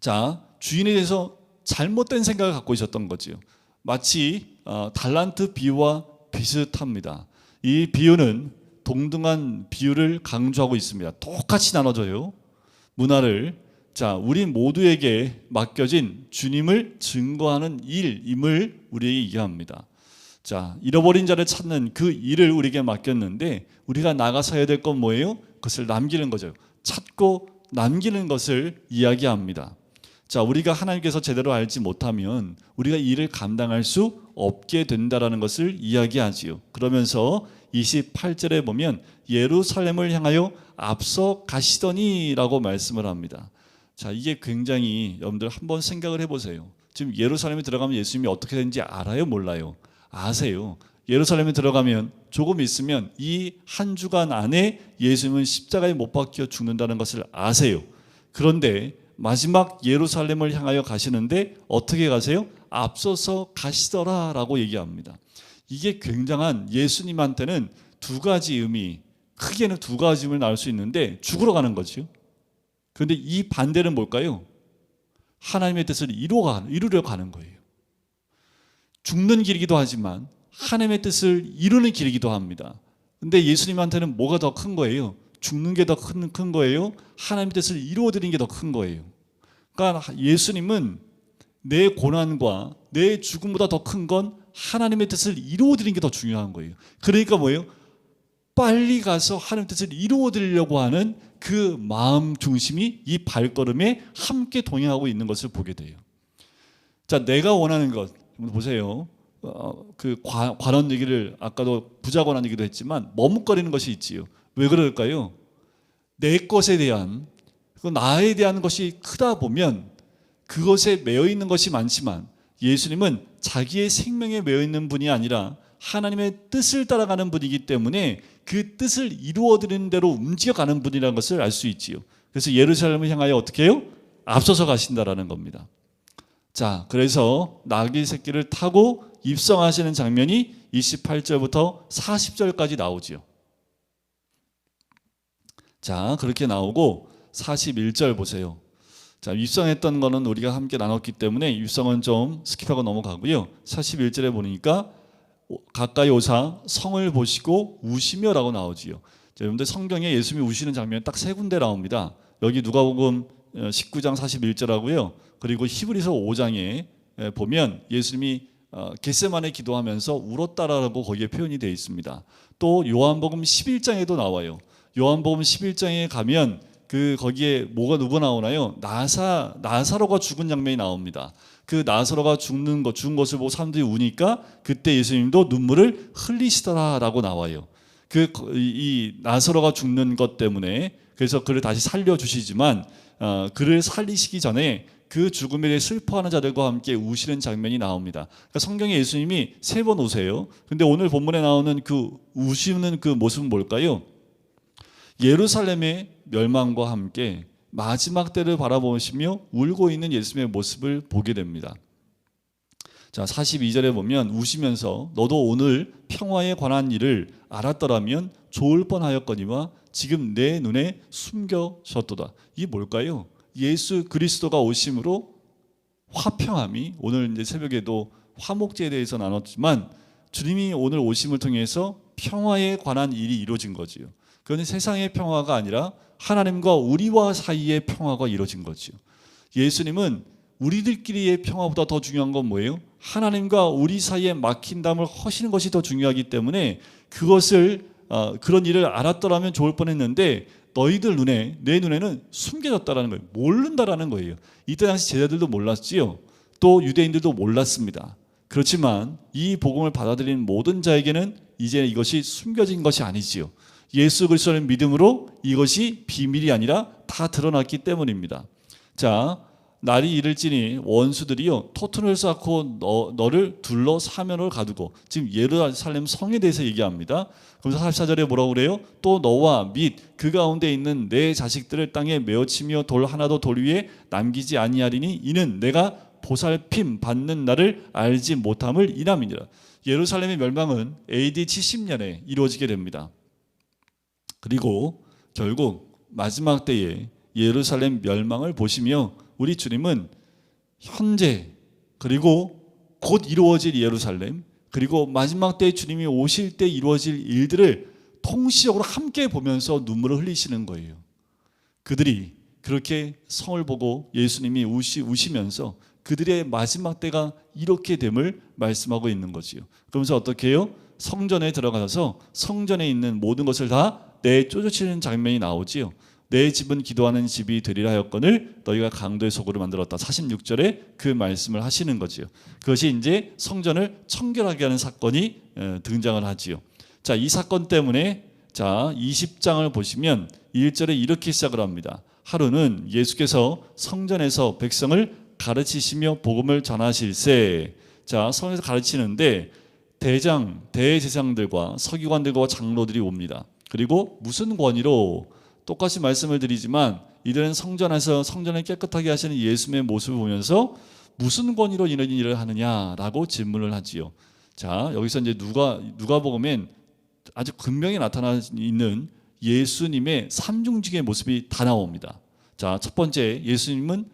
자, 주인에 대해서 잘못된 생각을 갖고 있었던 거지요. 마치 달란트 비유와 비슷합니다. 이 비유는 동등한 비유를 강조하고 있습니다. 똑같이 나눠져요. 문화를. 자, 우리 모두에게 맡겨진 주님을 증거하는 일임을 우리에게 얘기합니다. 자, 잃어버린 자를 찾는 그 일을 우리에게 맡겼는데 우리가 나가서 해야 될 건 뭐예요? 그것을 남기는 거죠. 찾고 남기는 것을 이야기합니다. 자, 우리가 하나님께서 제대로 알지 못하면 우리가 이 일을 감당할 수 없게 된다라는 것을 이야기하지요. 그러면서 28절에 보면 예루살렘을 향하여 앞서 가시더니라고 말씀을 합니다. 자, 이게 굉장히 여러분들 한번 생각을 해보세요. 지금 예루살렘에 들어가면 예수님이 어떻게 되는지 알아요? 몰라요? 아세요. 예루살렘에 들어가면 조금 있으면 이 한 주간 안에 예수님은 십자가에 못 박혀 죽는다는 것을 아세요. 그런데 마지막 예루살렘을 향하여 가시는데 어떻게 가세요? 앞서서 가시더라 라고 얘기합니다. 이게 굉장한, 예수님한테는 두 가지 의미, 크게는 두 가지 의미를 나올 수 있는데 죽으러 가는 거죠. 그런데 이 반대는 뭘까요? 하나님의 뜻을 이루려 가는 거예요. 죽는 길이기도 하지만 하나님의 뜻을 이루는 길이기도 합니다. 근데 예수님한테는 뭐가 더 큰 거예요? 죽는 게 더 큰 거예요? 하나님의 뜻을 이루어드리는 게 더 큰 거예요. 그러니까 예수님은 내 고난과 내 죽음보다 더 큰 건 하나님의 뜻을 이루어드리는 게 더 중요한 거예요. 그러니까 뭐예요? 빨리 가서 하나님의 뜻을 이루어드리려고 하는 그 마음 중심이 이 발걸음에 함께 동행하고 있는 것을 보게 돼요. 자, 내가 원하는 것 보세요. 그 관원 얘기를 아까도 부자 관원 얘기도 했지만 머뭇거리는 것이 있지요. 왜 그럴까요? 내 것에 대한, 나에 대한 것이 크다 보면 그것에 매여 있는 것이 많지만 예수님은 자기의 생명에 매여 있는 분이 아니라 하나님의 뜻을 따라가는 분이기 때문에 그 뜻을 이루어드리는 대로 움직여가는 분이라는 것을 알 수 있지요. 그래서 예루살렘을 향하여 어떻게 해요? 앞서서 가신다라는 겁니다. 자, 그래서 나귀 새끼를 타고 입성하시는 장면이 28절부터 40절까지 나오지요. 자, 그렇게 나오고 41절 보세요. 자, 입성했던 거는 우리가 함께 나눴기 때문에 입성은 좀 스킵하고 넘어가고요. 41절에 보니까 가까이 오사 성을 보시고 우시며라고 나오지요. 자, 여러분들 성경에 예수님이 우시는 장면이 딱 세 군데 나옵니다. 여기 누가복음 19장 41절하고요. 그리고 히브리서 5장에 보면 예수님이 겟세마네 기도하면서 울었다라고 거기에 표현이 되어 있습니다. 또 요한복음 11장에도 나와요. 요한복음 11장에 가면 거기에 누가 나오나요? 나사로가 죽은 장면이 나옵니다. 그 나사로가 죽은 것을 보고 사람들이 우니까 그때 예수님도 눈물을 흘리시더라라고 나와요. 이 나사로가 죽는 것 때문에 그래서 그를 다시 살려주시지만 그를 살리시기 전에 그 죽음에 대해 슬퍼하는 자들과 함께 우시는 장면이 나옵니다. 그러니까 성경에 예수님이 3번 우세요. 근데 오늘 본문에 나오는 그 우시는 그 모습은 뭘까요? 예루살렘의 멸망과 함께 마지막 때를 바라보시며 울고 있는 예수님의 모습을 보게 됩니다. 자, 42절에 보면 우시면서 너도 오늘 평화에 관한 일을 알았더라면 좋을 뻔하였거니와 지금 내 눈에 숨겨졌도다. 이게 뭘까요? 예수 그리스도가 오심으로 화평함이, 오늘 이제 새벽에도 화목제에 대해서 나눴지만 주님이 오늘 오심을 통해서 평화에 관한 일이 이루어진 거지요. 그건 세상의 평화가 아니라 하나님과 우리와 사이의 평화가 이루어진 거지요. 예수님은 우리들끼리의 평화보다 더 중요한 건 뭐예요? 하나님과 우리 사이에 막힌 담을 허시는 것이 더 중요하기 때문에 그런 일을 알았더라면 좋을 뻔했는데 너희들 눈에, 내 눈에는 숨겨졌다라는 거예요. 모른다라는 거예요. 이때 당시 제자들도 몰랐지요. 또 유대인들도 몰랐습니다. 그렇지만 이 복음을 받아들이는 모든 자에게는 이제 이것이 숨겨진 것이 아니지요. 예수 그리스도를 믿음으로 이것이 비밀이 아니라 다 드러났기 때문입니다. 자, 날이 이를지니 원수들이요 토토를 쌓고 너를 둘러 사면을 가두고, 지금 예루살렘 성에 대해서 얘기합니다. 그러면서 44절에 뭐라고 그래요? 또 너와 및 그 가운데 있는 내 자식들을 땅에 메어치며 돌 하나도 돌 위에 남기지 아니하리니 이는 내가 보살핌 받는 날을 알지 못함을 인함이니라. 예루살렘의 멸망은 AD 70년에 이루어지게 됩니다. 그리고 결국 마지막 때에 예루살렘 멸망을 보시며 우리 주님은 현재 그리고 곧 이루어질 예루살렘, 그리고 마지막 때 주님이 오실 때 이루어질 일들을 통시적으로 함께 보면서 눈물을 흘리시는 거예요. 그들이 그렇게 성을 보고 예수님이 우시면서 그들의 마지막 때가 이렇게 됨을 말씀하고 있는 거지요. 그러면서 어떻게 해요? 성전에 들어가서 성전에 있는 모든 것을 다 내쫓으시는 장면이 나오지요. 내 집은 기도하는 집이 되리라 하였거늘 너희가 강도의 소굴을 만들었다. 46절에 그 말씀을 하시는 거지요. 그것이 이제 성전을 청결하게 하는 사건이 등장을 하지요. 자, 이 사건 때문에 자 20장을 보시면 1절에 이렇게 시작을 합니다. 하루는 예수께서 성전에서 백성을 가르치시며 복음을 전하실세. 자, 성에서 가르치는데 대제사장들과 서기관들과 장로들이 옵니다. 그리고 무슨 권위로, 똑같이 말씀을 드리지만 이들은 성전에서 성전을 깨끗하게 하시는 예수님의 모습을 보면서 무슨 권위로 이런 일을 하느냐라고 질문을 하지요. 자, 여기서 이제 누가복음엔 아주 극명히 나타나 있는 예수님의 삼중직의 모습이 다 나옵니다. 자, 첫 번째, 예수님은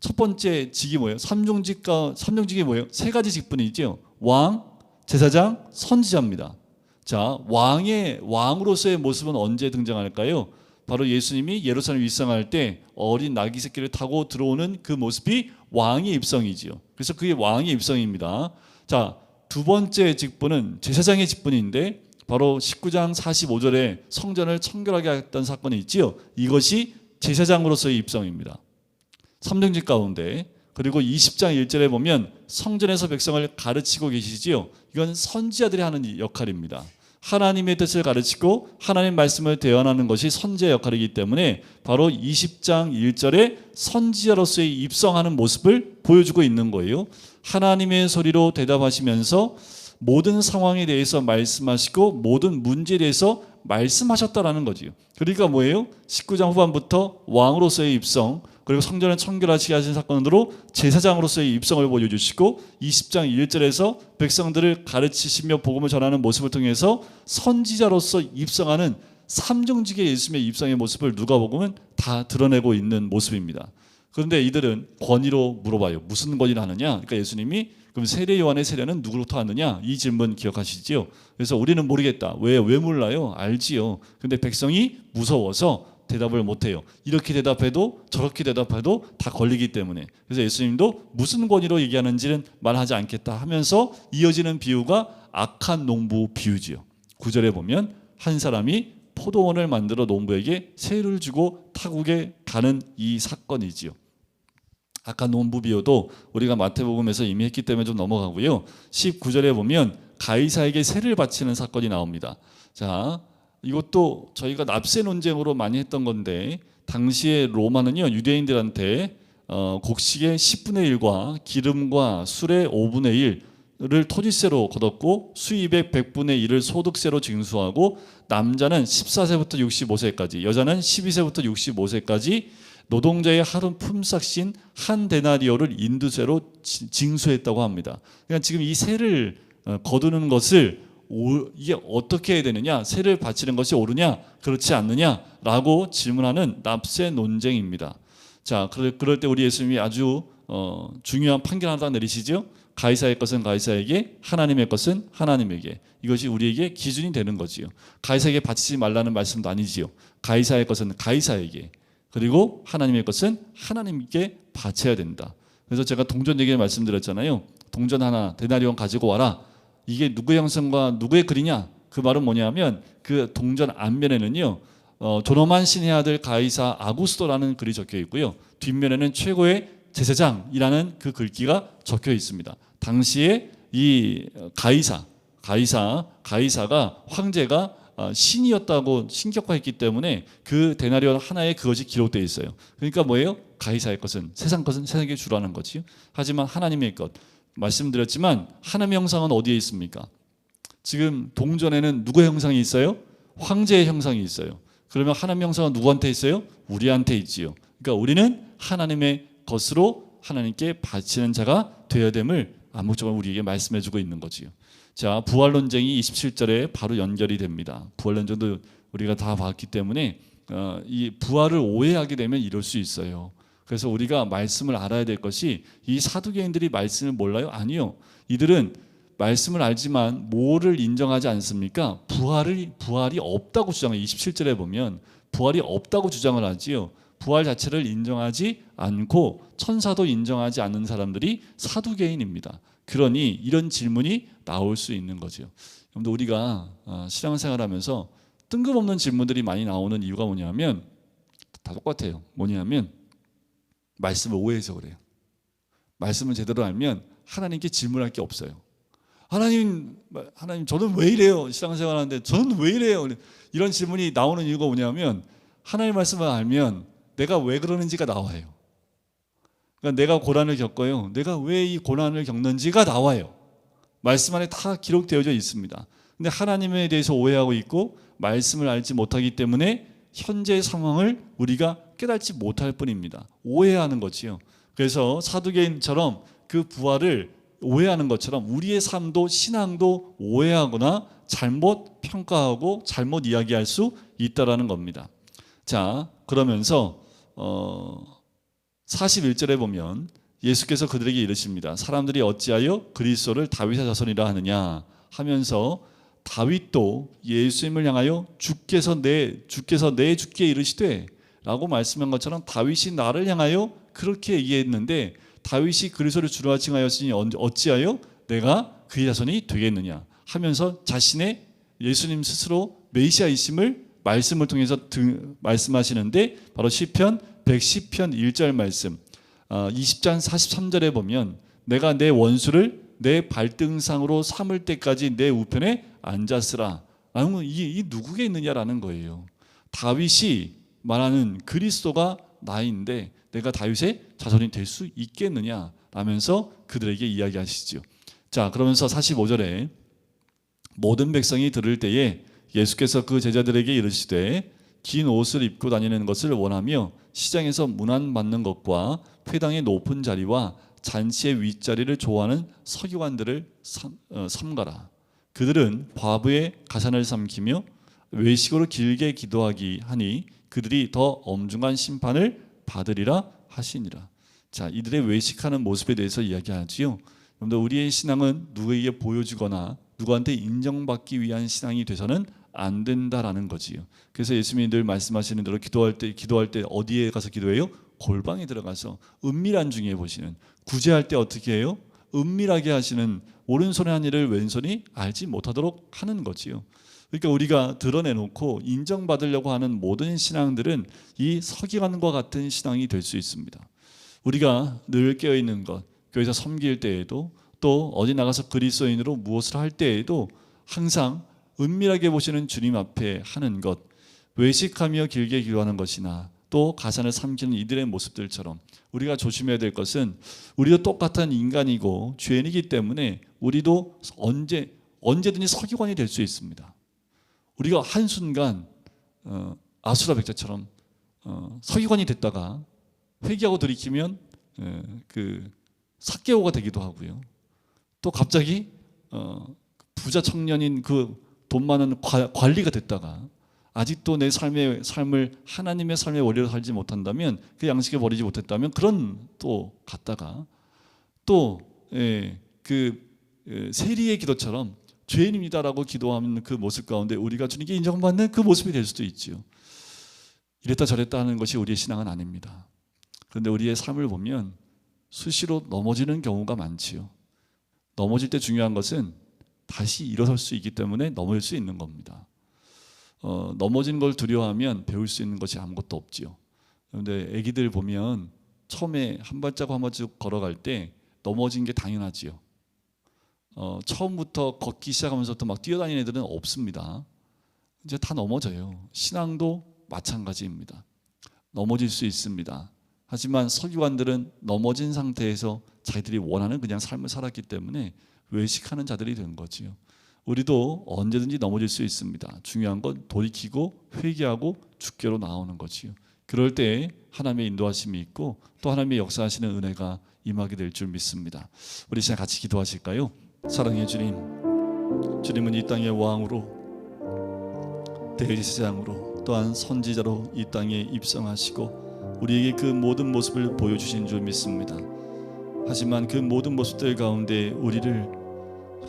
첫 번째 직이 뭐예요? 삼중직이 뭐예요? 세 가지 직분이죠. 왕, 제사장, 선지자입니다. 자, 왕으로서의 모습은 언제 등장할까요? 바로 예수님이 예루살렘 입성할 때 어린 나귀 새끼를 타고 들어오는 그 모습이 왕의 입성이지요. 그래서 그게 왕의 입성입니다. 자, 두 번째 직분은 제사장의 직분인데 바로 19장 45절에 성전을 청결하게 했던 사건이 있지요. 이것이 제사장으로서의 입성입니다. 삼중직 가운데. 그리고 20장 1절에 보면 성전에서 백성을 가르치고 계시지요. 이건 선지자들이 하는 역할입니다. 하나님의 뜻을 가르치고 하나님 말씀을 대언하는 것이 선지자의 역할이기 때문에 바로 20장 1절에 선지자로서의 입성하는 모습을 보여주고 있는 거예요. 하나님의 소리로 대답하시면서 모든 상황에 대해서 말씀하시고 모든 문제에 대해서 말씀하셨다라는 거죠. 그러니까 뭐예요? 19장 후반부터 왕으로서의 입성, 그리고 성전을 청결하시게 하신 사건으로 제사장으로서의 입성을 보여주시고 20장 1절에서 백성들을 가르치시며 복음을 전하는 모습을 통해서 선지자로서 입성하는 삼중직의 예수님의 입성의 모습을 누가복음은 다 드러내고 있는 모습입니다. 그런데 이들은 권위로 물어봐요. 무슨 권위를 하느냐? 그러니까 예수님이 그럼 세례 요한의 세례는 누구로부터 왔느냐? 이 질문 기억하시지요? 그래서 우리는 모르겠다. 왜 몰라요? 알지요. 근데 백성이 무서워서 대답을 못해요. 이렇게 대답해도 저렇게 대답해도 다 걸리기 때문에. 그래서 예수님도 무슨 권위로 얘기하는지는 말하지 않겠다 하면서 이어지는 비유가 악한 농부 비유지요. 9절에 보면 한 사람이 포도원을 만들어 농부에게 세를 주고 타국에 가는 이 사건이지요. 악한 농부 비유도 우리가 마태복음에서 이미 했기 때문에 좀 넘어가고요. 19절에 보면 가이사에게 세를 바치는 사건이 나옵니다. 자, 이것도 저희가 납세 논쟁으로 많이 했던 건데 당시에 로마는요 유대인들한테 곡식의 10분의 1과 기름과 술의 5분의 1을 토지세로 거뒀고 수입의 100분의 1을 소득세로 징수하고 남자는 14세부터 65세까지 여자는 12세부터 65세까지 노동자의 하루 품삯인 한 데나리오를 인두세로 징수했다고 합니다. 그러니까 지금 이 세를 거두는 것을 이게 어떻게 해야 되느냐? 세를 바치는 것이 옳으냐? 그렇지 않느냐라고 질문하는 납세 논쟁입니다. 자, 그럴 때 우리 예수님이 아주 중요한 판결 하나 내리시죠. 가이사의 것은 가이사에게, 하나님의 것은 하나님에게. 이것이 우리에게 기준이 되는 거지요. 가이사에게 바치지 말라는 말씀도 아니지요. 가이사의 것은 가이사에게, 그리고 하나님의 것은 하나님께 바쳐야 된다. 그래서 제가 동전 얘기를 말씀드렸잖아요. 동전 하나 데나리온 가지고 와라. 이게 누구의 형상과 누구의 글이냐? 그 말은 뭐냐면 그 동전 앞면에는요 존엄한 신의 아들 가이사 아구스토라는 글이 적혀 있고요. 뒷면에는 최고의 제사장이라는 그 글귀가 적혀 있습니다. 당시에 이 가이사가 황제가 신이었다고 신격화했기 때문에 그 데나리온 하나에 그것이 기록되어 있어요. 그러니까 뭐예요? 가이사의 것은 세상에 주라는 거지요. 하지만 하나님의 것, 말씀드렸지만 하나님의 형상은 어디에 있습니까? 지금 동전에는 누구의 형상이 있어요? 황제의 형상이 있어요. 그러면 하나님의 형상은 누구한테 있어요? 우리한테 있지요. 그러니까 우리는 하나님의 것으로 하나님께 바치는 자가 되어야 됨을 암묵적으로 우리에게 말씀해주고 있는 거지요. 자, 부활 논쟁이 27절에 바로 연결이 됩니다. 부활 논쟁도 우리가 다 봤기 때문에 이 부활을 오해하게 되면 이럴 수 있어요. 그래서 우리가 말씀을 알아야 될 것이, 이 사두개인들이 말씀을 몰라요? 아니요. 이들은 말씀을 알지만 뭐를 인정하지 않습니까? 부활이 없다고 주장해요. 27절에 보면 부활이 없다고 주장을 하지요. 부활 자체를 인정하지 않고 천사도 인정하지 않는 사람들이 사두개인입니다. 그러니 이런 질문이 나올 수 있는 거죠. 여러분들, 우리가 신앙생활하면서 뜬금없는 질문들이 많이 나오는 이유가 뭐냐면 다 똑같아요. 뭐냐면 말씀을 오해해서 그래요. 말씀을 제대로 알면 하나님께 질문할 게 없어요. 하나님 저는 왜 이래요? 신앙생활하는데 저는 왜 이래요? 이런 질문이 나오는 이유가 뭐냐면 하나님 말씀을 알면 내가 왜 그러는지가 나와요. 그러니까 내가 고난을 겪어요. 내가 왜 이 고난을 겪는지가 나와요. 말씀 안에 다 기록되어져 있습니다. 근데 하나님에 대해서 오해하고 있고 말씀을 알지 못하기 때문에 현재의 상황을 우리가 깨닫지 못할 뿐입니다. 오해하는 거지요. 그래서 사두개인처럼 그 부활을 오해하는 것처럼 우리의 삶도 신앙도 오해하거나 잘못 평가하고 잘못 이야기할 수 있다라는 겁니다. 자, 그러면서 41절에 보면 예수께서 그들에게 이르십니다. 사람들이 어찌하여 그리스도를 다윗의 자손이라 하느냐 하면서 다윗도 예수님을 향하여 주께서 내 주께 이르시되 라고 말씀한 것처럼 다윗이 나를 향하여 그렇게 얘기했는데 다윗이 그리스도를 주라 칭하였으니 어찌하여 내가 그의 자손이 되겠느냐 하면서 자신의 예수님 스스로 메시아이심을 말씀을 통해서 말씀하시는데 바로 시편 110편 1절 말씀 20장 43절에 보면 내가 내 원수를 내 발등상으로 삼을 때까지 내 우편에 앉았으라 라는 건 이 누구게 있느냐라는 거예요. 다윗이 말하는 그리스도가 나인데 내가 다윗의 자손이 될 수 있겠느냐 라면서 그들에게 이야기하시죠. 자, 그러면서 45절에 모든 백성이 들을 때에 예수께서 그 제자들에게 이르시되 긴 옷을 입고 다니는 것을 원하며 시장에서 문안받는 것과 회당의 높은 자리와 잔치의 윗자리를 좋아하는 서기관들을 삼가라. 그들은 과부의 가산을 삼키며 외식으로 길게 기도하기 하니 그들이 더 엄중한 심판을 받으리라 하시니라. 자, 이들의 외식하는 모습에 대해서 이야기하지요. 여러분들, 우리의 신앙은 누구에게 보여주거나 누구한테 인정받기 위한 신앙이 돼서는 안 된다라는 거지요. 그래서 예수님이 늘 말씀하시는 대로 기도할 때 어디에 가서 기도해요? 골방에 들어가서 은밀한 중에 보시는, 구제할 때 어떻게 해요? 은밀하게 하시는, 오른손에 한 일을 왼손이 알지 못하도록 하는 거지요. 그러니까 우리가 드러내놓고 인정받으려고 하는 모든 신앙들은 이 서기관과 같은 신앙이 될 수 있습니다. 우리가 늘 깨어있는 것, 교회에서 섬길 때에도 또 어디 나가서 그리스도인으로 무엇을 할 때에도 항상 은밀하게 보시는 주님 앞에 하는 것, 외식하며 길게 기도하는 것이나 또 가산을 삼키는 이들의 모습들처럼 우리가 조심해야 될 것은 우리도 똑같은 인간이고 죄인이기 때문에 우리도 언제든지 서기관이 될 수 있습니다. 우리가 한순간 아수라 백자처럼 서기관이 됐다가 회개하고 돌이키면 그 삭개오가 되기도 하고요. 또 갑자기 부자 청년인 그 돈 많은 관리가 됐다가 아직도 내 삶을 하나님의 삶의 원리로 살지 못한다면, 그 양식에 버리지 못했다면 그런 또 갔다가 또 그 세리의 기도처럼 죄인입니다라고 기도하는 그 모습 가운데 우리가 주님께 인정받는 그 모습이 될 수도 있죠. 이랬다 저랬다 하는 것이 우리의 신앙은 아닙니다. 그런데 우리의 삶을 보면 수시로 넘어지는 경우가 많지요. 넘어질 때 중요한 것은 다시 일어설 수 있기 때문에 넘어질 수 있는 겁니다. 넘어지는 걸 두려워하면 배울 수 있는 것이 아무것도 없지요. 그런데 아기들 보면 처음에 한 발자국 한 발자국 걸어갈 때 넘어진 게 당연하지요. 처음부터 걷기 시작하면서부터 막 뛰어다니는 애들은 없습니다. 이제 다 넘어져요. 신앙도 마찬가지입니다. 넘어질 수 있습니다. 하지만 서기관들은 넘어진 상태에서 자기들이 원하는 그냥 삶을 살았기 때문에 외식하는 자들이 된 거지요. 우리도 언제든지 넘어질 수 있습니다. 중요한 건 돌이키고 회개하고 주께로 나오는 거지요. 그럴 때 하나님의 인도하심이 있고 또 하나님의 역사하시는 은혜가 임하게 될 줄 믿습니다. 우리 시간 같이 기도하실까요? 사랑의 주님, 주님은 이 땅의 왕으로 대제사장으로 또한 선지자로 이 땅에 입성하시고 우리에게 그 모든 모습을 보여주신 줄 믿습니다. 하지만 그 모든 모습들 가운데 우리를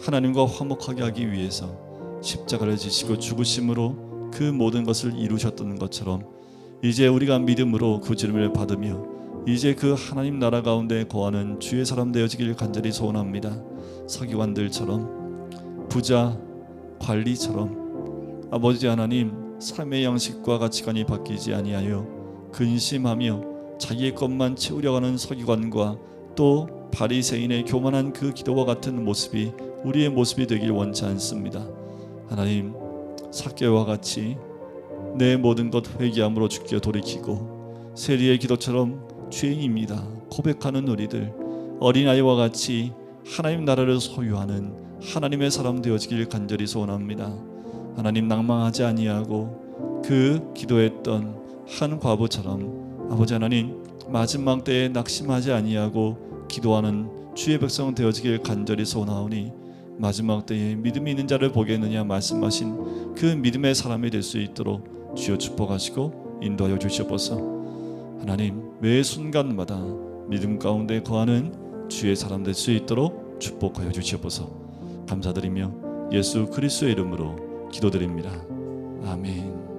하나님과 화목하게 하기 위해서 십자가를 지시고 죽으심으로 그 모든 것을 이루셨던 것처럼 이제 우리가 믿음으로 그 주님을 받으며 이제 그 하나님 나라 가운데 거하는 주의 사람 되어지길 간절히 소원합니다. 서기관들처럼 부자, 관리처럼 아버지 하나님 삶의 양식과 가치관이 바뀌지 아니하여 근심하며 자기의 것만 채우려고 하는 서기관과 또 바리새인의 교만한 그 기도와 같은 모습이 우리의 모습이 되길 원치 않습니다. 하나님, 삭개와 같이 내 모든 것 회개함으로 주께 돌이키고 세리의 기도처럼 죄인입니다 고백하는 우리들, 어린아이와 같이 하나님 나라를 소유하는 하나님의 사람 되어지길 간절히 소원합니다. 하나님, 낭망하지 아니하고 그 기도했던 한 과부처럼 아버지 하나님 마지막 때에 낙심하지 아니하고 기도하는 주의 백성 되어지길 간절히 소원하오니 마지막 때에 믿음이 있는 자를 보겠느냐 말씀하신 그 믿음의 사람이 될 수 있도록 주여 축복하시고 인도하여 주시옵소서. 하나님, 매 순간마다 믿음 가운데 거하는 주의 사람 될 수 있도록 축복하여 주시옵소서. 감사드리며 예수 그리스도의 이름으로 기도드립니다. 아멘.